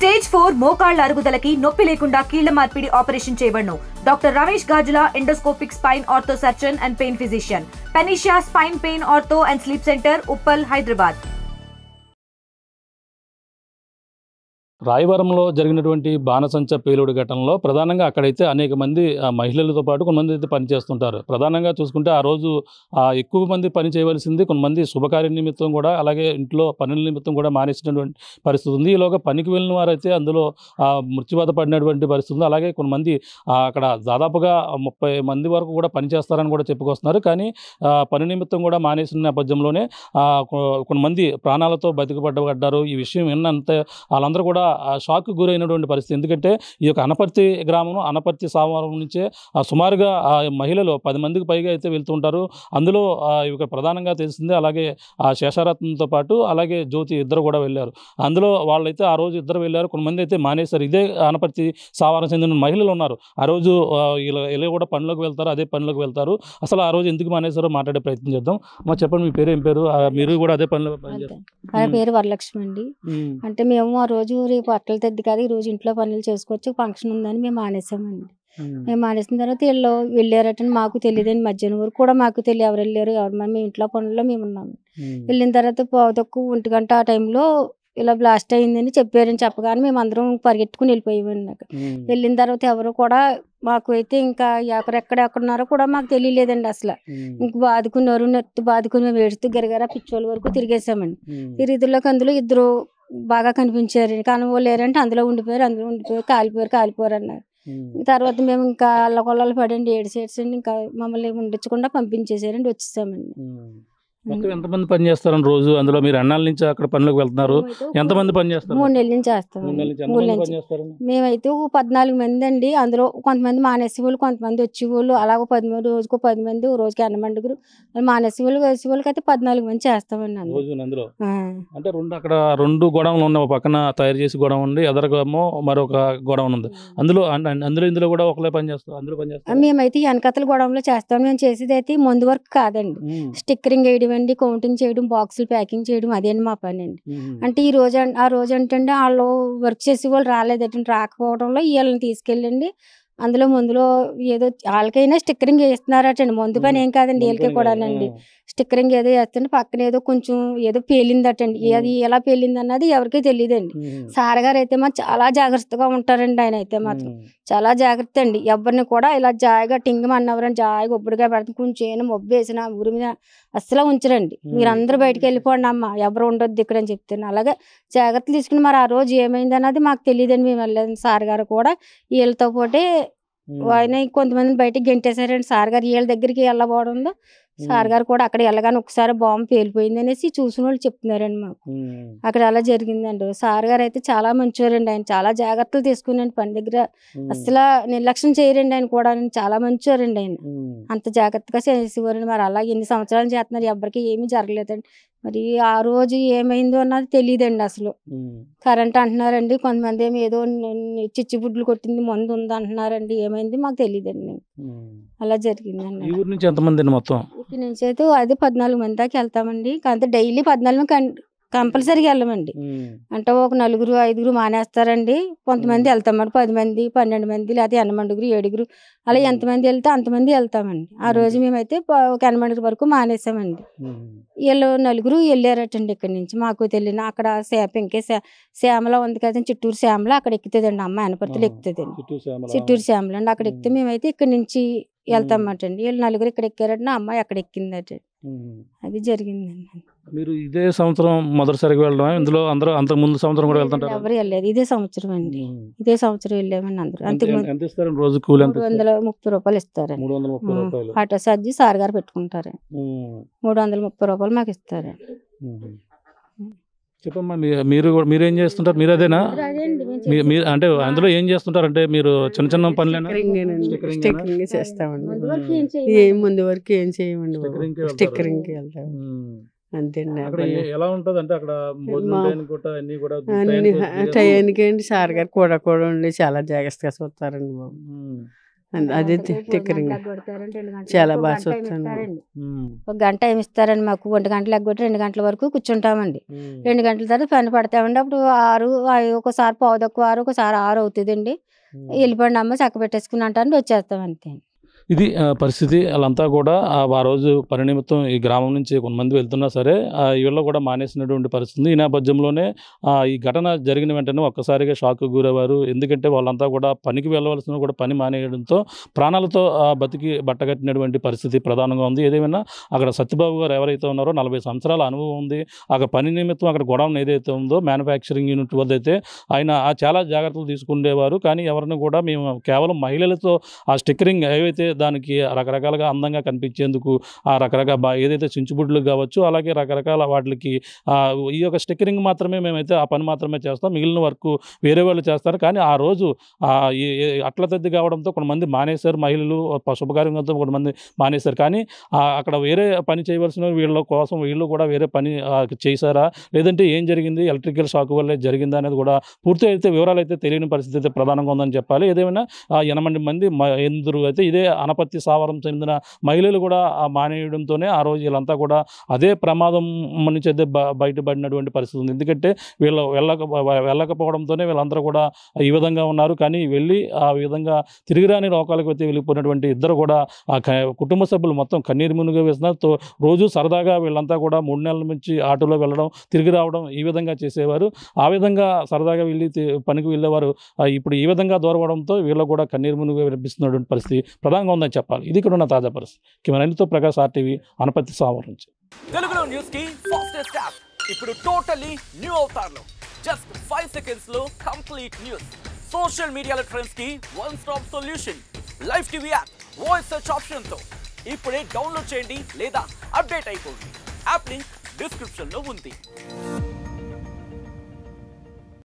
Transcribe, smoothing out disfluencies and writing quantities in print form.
Stage 4 మోకాళ్ల అరుగుదలకి నొప్పి లేకుండా కీళ్ల మార్పిడి ఆపరేషన్ చేయబడును. Doctor Ramesh Gajula, endoscopic spine ortho surgeon and pain physician, Panacea spine pain ortho and sleep centre, Uppal, Hyderabad. రాయవరంలో జరిగినటువంటి బాణసంచ పేలుడు ఘటనలో ప్రధానంగా అక్కడైతే అనేక మంది మహిళలతో పాటు కొంతమంది అయితే పనిచేస్తుంటారు. ప్రధానంగా చూసుకుంటే ఆ రోజు ఎక్కువ మంది పని చేయవలసింది, కొంతమంది శుభకార్య నిమిత్తం కూడా, అలాగే ఇంట్లో పనుల నిమిత్తం కూడా మానేసినటువంటి పరిస్థితి ఉంది. ఈలోగా పనికి వెళ్ళిన వారైతే అందులో మృత్యువాత పడినటువంటి పరిస్థితి ఉంది. అలాగే కొంతమంది అక్కడ దాదాపుగా 30 మంది వరకు కూడా పనిచేస్తారని కూడా చెప్పుకొస్తున్నారు. కానీ పని నిమిత్తం కూడా మానేసిన నేపథ్యంలోనే కొంతమంది ప్రాణాలతో బతికపడ్డారు. ఈ విషయం విన్నంత వాళ్ళందరూ కూడా షాక్ గురైనటువంటి పరిస్థితి. ఎందుకంటే ఈ యొక్క అనపర్తి గ్రామం, అనపర్తి సామవరం నుంచే సుమారుగా మహిళలు 10 మందికి పైగా అయితే వెళ్తుంటారు. అందులో ఇక ప్రధానంగా తెలిసిందే. అలాగే శేషారత్నంతో పాటు అలాగే జ్యోతి ఇద్దరు కూడా వెళ్ళారు. అందులో వాళ్ళైతే ఆ రోజు ఇద్దరు వెళ్ళారు, కొంతమంది అయితే మానేశారు. ఇదే అనపర్తి సామవరం చెందిన మహిళలు ఉన్నారు. ఆ రోజు ఇలా కూడా పనిలోకి వెళ్తారు, అదే పనిలోకి వెళ్తారు. అసలు ఆ రోజు ఎందుకు మానేశారో మాట్లాడే ప్రయత్నం చేద్దాం. మా చెప్పండి, మీ పేరు ఏం పేరు? మీరు కూడా అదే పనిలో పనిచేస్తారు? నా పేరు వరలక్ష్మి అండి. అంటే మేము ఆ రోజు రేపు అట్టలు తెద్ది కాదు, ఈ రోజు ఇంట్లో పనులు చేసుకోవచ్చు, ఫంక్షన్ ఉందని మేము మానేసామండి. మేము మానేసిన తర్వాత వీళ్ళు వెళ్ళారటని మాకు తెలియదండి. మధ్యాహ్నం వరకు కూడా మాకు తెలియదు ఎవరు వెళ్ళారు ఎవరు. మేము ఇంట్లో పనుల్లో మేము ఉన్నాము. వెళ్ళిన తర్వాత తక్కువ 1 గంట ఆ టైంలో ఇలా బ్లాస్ట్ అయిందని చెప్పారని చెప్పగానే మేము అందరం పరిగెట్టుకుని వెళ్ళిపోయామండి. అక్కడ వెళ్ళిన తర్వాత ఎవరు కూడా మాకు అయితే ఇంకా ఎక్కడున్నారో కూడా మాకు తెలియలేదండి అసలు. ఇంక బాదుకున్నారు, నెత్తి బాదుకుని మేము ఏడుస్తూ గరగర పిచ్చోళ్ళ వరకు తిరిగేసామండి. తిరిగిలోకి అందులో ఇద్దరు బాగా కనిపించారు. కానీ వాళ్ళు లేరంటే అందులో ఉండిపోయారు, కాలిపోయారు అన్నారు. తర్వాత మేము ఇంకా అల్లకొల్లలు పడండి, ఏడ్చేసండి, ఇంకా మమ్మల్ని ఉండించకుండా పంపించేసారండి, వచ్చేసామండి. మొత్తం ఎంతమంది పని చేస్తారని రోజు? అందులో మీరు అన్నాల నుంచి అక్కడ పనులకు వెళ్తున్నారు, ఎంతమంది పని చేస్తారు? 3 నెలల నుంచి చేస్తాం. మేమైతే 14 మంది అండి. అందులో కొంతమంది మానేసే వాళ్ళు, కొంతమంది వచ్చేవాళ్ళు, అలాగ 10 మంది, రోజుకు 10 మంది, రోజుకి అన్నమండుగురు మానేసే వాళ్ళు. వేసే వాళ్ళకి అయితే 14 మంది చేస్తామండి అందులో. అంటే అక్కడ 2 గోడౌన్లు ఉన్నాయి. ఒక పక్కన తయారు చేసి గోడౌన్ ఉంది, ఎదరగేమో మరొక గోడౌన్ ఉంది. ఇందులో కూడా ఒకలే పని చేస్తారు, అందులో పని చేస్తారు. మేమైతే వెనకతల గోడౌన్లో చేస్తాం. మేము చేసేది అయితే మందు వర్క్ కాదండి. స్టిక్కరింగ్ వేయడం అండి, కౌంటింగ్ చేయడం, బాక్సులు ప్యాకింగ్ చేయడం, అదేంటి మా పని అండి. అంటే ఆ రోజు అంటే వాళ్ళు వర్క్ చేసే వాళ్ళు రాలేదండి. రాకపోవడంలో వీళ్ళని తీసుకెళ్ళండి అందులో మందులో ఏదో వాళ్ళకైనా స్టిక్కరింగ్ వేస్తున్నారటండి. మందు పని ఏం కాదండి, వీళ్ళకి కూడానండి. స్టిక్కరింగ్ ఏదో వేస్తుంటే పక్కన ఏదో కొంచెం ఏదో పేలిందటండి. అది ఎలా పేలింది అన్నది ఎవరికీ తెలియదండి. సార్ గారు అయితే మాత్రం చాలా జాగ్రత్తగా ఉంటారండి. ఆయన అయితే మాత్రం చాలా జాగ్రత్త అండి. ఎవరిని కూడా ఇలా జాయిగా టింగమన్నవరని జాయిగా ఒబ్బడిగా పెడతాం. కొంచెం మొబ్బు వేసిన ఊరి మీద అస్సలు ఉంచరండి. మీరు అందరూ బయటకు వెళ్ళిపోండి అమ్మ, ఎవరు ఉండొద్దు ఇక్కడ అని చెప్తాను. అలాగే జాగ్రత్తలు తీసుకుని మరి ఆ రోజు ఏమైంది అన్నది మాకు తెలియదండి. మేము వెళ్ళలేదు. సార్ గారు కూడా వీళ్ళతో పాటే ఆయన కొంతమందిని బయటకు గెంటేశారండి. సార్ గారు వీళ్ళ దగ్గరికి వెళ్ళబోవడంలో సార్ గారు కూడా అక్కడ వెళ్ళగానే ఒకసారి బాంబు పేలిపోయింది అనేసి చూసిన వాళ్ళు చెప్తున్నారండి మాకు. అక్కడ అలా జరిగిందండి. సార్ గారు అయితే చాలా మంచివారండి. ఆయన చాలా జాగ్రత్తలు తీసుకున్నాండి. పని దగ్గర అసలు నిర్లక్ష్యం చేయరండి. ఆయన కూడా చాలా మంచివారండి. ఆయన అంత జాగ్రత్తగా చేసేవారండి. మరి అలా ఎన్ని సంవత్సరాలు చేస్తున్నారు, ఎవరికి ఏమీ జరగలేదండి. మరి ఆ రోజు ఏమైందో అన్నది తెలియదండి అసలు. కరెంట్ అంటున్నారండి, కొంతమంది ఏమి ఏదో చిచ్చుబుడ్లు కొట్టింది, మందు ఉంది అంటున్నారండి. ఏమైంది మాకు తెలియదండి. అలా జరిగిందండి. ఊరి నుంచి ఎంతమంది మొత్తం? ఇక్కడ నుంచి అయితే అదే 14 మంది దాకా వెళ్తామండి. కాకపోతే డైలీ 14 కంపల్సరీగా వెళ్ళమండి. అంటే ఒక 4, 5 మానేస్తారండి. కొంతమంది వెళ్తామండి. 10 మంది, 12 మంది, లేకపోతే 8 7 అలా ఎంతమంది వెళ్తే అంతమంది వెళ్తామండి. ఆ రోజు మేమైతే ఒక 8 వరకు మానేసామండి. వీళ్ళు 4 వెళ్ళారటండి ఇక్కడి నుంచి. మాకు తెలియని అక్కడ శ్యామల ఉంది కదండి, చిత్తూరు శ్యామల, అక్కడ ఎక్కుతుందండి అమ్మ. అనపర్తిలో ఎక్కుతుందండి, చిత్తూరు శ్యామల అండి. అక్కడ ఎక్కితే మేమైతే ఇక్కడి నుంచి వెళ్తామటండి. వీళ్ళు 4 ఇక్కడ ఎక్కారట, అమ్మాయి అక్కడ ఎక్కిందట. అది జరిగిందండి. మీరు ఇదే సంవత్సరం మొదటిసారిగా వెళ్ళడం? ఇందులో అందరూ అంతకు ముందు సంవత్సరం కూడా వెళ్తుంటారు? ఎవరు వెళ్ళలేదు, ఇదే సంవత్సరం అండి. ఇదే సంవత్సరం వెళ్ళామండి అందరూ. ఎంత ఇస్తారు రోజు కూలి? 330 రూపాయలు ఇస్తారండి. 330 రూపాయలు ఆటో ఛార్జీ సార్ గారు పెట్టుకుంటారండి. 330 రూపాయలు మాకు ఇస్తారండి. చెప్పమ్మా, మీరేం చేస్తుంటారు? మీరు అదేనా? మీరు అంటే అందులో ఏం చేస్తుంటారు? అంటే మీరు చిన్న పనులేనా? స్టిక్కరింగ్ చేస్తామండి. ముందు వరకు ఏం చేయమండి, స్టిక్కరింగ్ వెళ్తాం అంతేండి. ఎలా ఉంటది అంటే అక్కడ టయానికి అండి సార్ గారు కూడా ఉండి చాలా జాగ్రత్తగా చూస్తారండి బాబు. అదే టిక్కరింగ్ చాలా బాగా చూస్తాను. ఒక గంట టైం ఇస్తారండి మాకు. 1 గంటలు ఎగ్గొట్టి 2 గంటల వరకు కూర్చుంటామండి. 2 గంటల తర్వాత పని పడతామండి. అప్పుడు 6 ఒకసారి 5:15 ఒకసారి 6 అవుతుందండి. వెళ్ళిపోండి అమ్మ చక్క పెట్టేసుకుని అంటాను, వచ్చేస్తాం అంతే. ఇది పరిస్థితి. వాళ్ళంతా కూడా ఆ రోజు పని నిమిత్తం ఈ గ్రామం నుంచి కొంతమంది వెళ్తున్నా సరే వీళ్ళు కూడా మానేసినటువంటి పరిస్థితి. ఈ నేపథ్యంలోనే ఈ ఘటన జరిగిన వెంటనే ఒక్కసారిగా షాక్కు గురయ్యారు. ఎందుకంటే వాళ్ళంతా కూడా పనికి వెళ్ళవలసిన కూడా పని మానేయడంతో ప్రాణాలతో బతికి బట్టగట్టినటువంటి పరిస్థితి ప్రధానంగా ఉంది. ఏదేమైనా అక్కడ సత్యబాబు గారు ఎవరైతే ఉన్నారో 40 సంవత్సరాల అనుభవం ఉంది. అక్కడ పని నిమిత్తం అక్కడ గొడవన్ ఏదైతే ఉందో మ్యానుఫ్యాక్చరింగ్ యూనిట్ వద్ద అయితే ఆయన చాలా జాగ్రత్తలు తీసుకునేవారు. కానీ ఎవరిని కూడా మేము కేవలం మహిళలతో ఆ స్టిక్కరింగ్ ఏవైతే దానికి రకరకాలుగా అందంగా కనిపించేందుకు ఆ రకరకాల ఏదైతే చించుబుడ్లు కావచ్చు, అలాగే రకరకాల వాటికి ఈ యొక్క స్టిక్కరింగ్ మాత్రమే మేమైతే ఆ పని మాత్రమే చేస్తాం, మిగిలిన వర్క్ వేరే వాళ్ళు చేస్తారు. కానీ ఆ రోజు అట్ల తద్ది కావడంతో కొంతమంది మానేశారు. మహిళలు శుభకార్యంతో కొంతమంది మానేశారు. కానీ అక్కడ వేరే పని చేయవలసిన వీళ్ళ కోసం వీళ్ళు కూడా వేరే పని చేశారా, లేదంటే ఏం జరిగింది, ఎలక్ట్రికల్ షాక్ వల్లే జరిగిందా అనేది కూడా పూర్తి అయితే వివరాలు అయితే తెలియని పరిస్థితి అయితే ప్రధానంగా ఉందని చెప్పాలి. ఏదేమైనా 8 మంది ఎందురు అయితే ఇదే అనపర్తి సావరం చెందిన మహిళలు కూడా మానేయడంతోనే ఆ రోజు వీళ్ళంతా కూడా అదే ప్రమాదం నుంచి అయితే బయటపడినటువంటి పరిస్థితి ఉంది. ఎందుకంటే వీళ్ళు వెళ్ళకపోవడంతోనే వీళ్ళందరూ కూడా ఈ విధంగా ఉన్నారు. కానీ వెళ్ళి ఆ విధంగా తిరిగిరాని లోకాలకు అయితే వెళ్ళిపోయినటువంటి ఇద్దరు కూడా కుటుంబ సభ్యులు మొత్తం కన్నీరు మునిగా వేసినారు. రోజు సరదాగా వీళ్ళంతా కూడా 3 నెలల నుంచి ఆటోలో వెళ్ళడం, తిరిగి రావడం ఈ విధంగా చేసేవారు. ఆ విధంగా సరదాగా వెళ్ళి పనికి వెళ్ళేవారు. ఇప్పుడు ఈ విధంగా దూరవడంతో వీళ్ళు కూడా కన్నీరు మునిగా వినిపిస్తున్నటువంటి పరిస్థితి ప్రధానంగా ఉందని చెప్పాలి. ఇది ఇక్కడ ఉన్న తాజా పరిస్థితి. కెమెరాతో ప్రకాష్, RTV, అనపర్తి సావరం నుంచి. తెలుగులో న్యూస్ కి ఫాస్టెస్ట్ యాప్ ఇప్పుడు టోటల్లీ న్యూ అవతార్లో జస్ట్ 5 సెకండ్స్ లో కంప్లీట్ న్యూస్. సోషల్ మీడియాలో ట్రెండ్స్ కి one stop solution. Live TV app voice search option తో ఇప్పుడే డౌన్లోడ్ చేయండి లేదా అప్డేట్ అయిపోండి. యాప్ లింక్ డిస్క్రిప్షన్ లో ఉంది.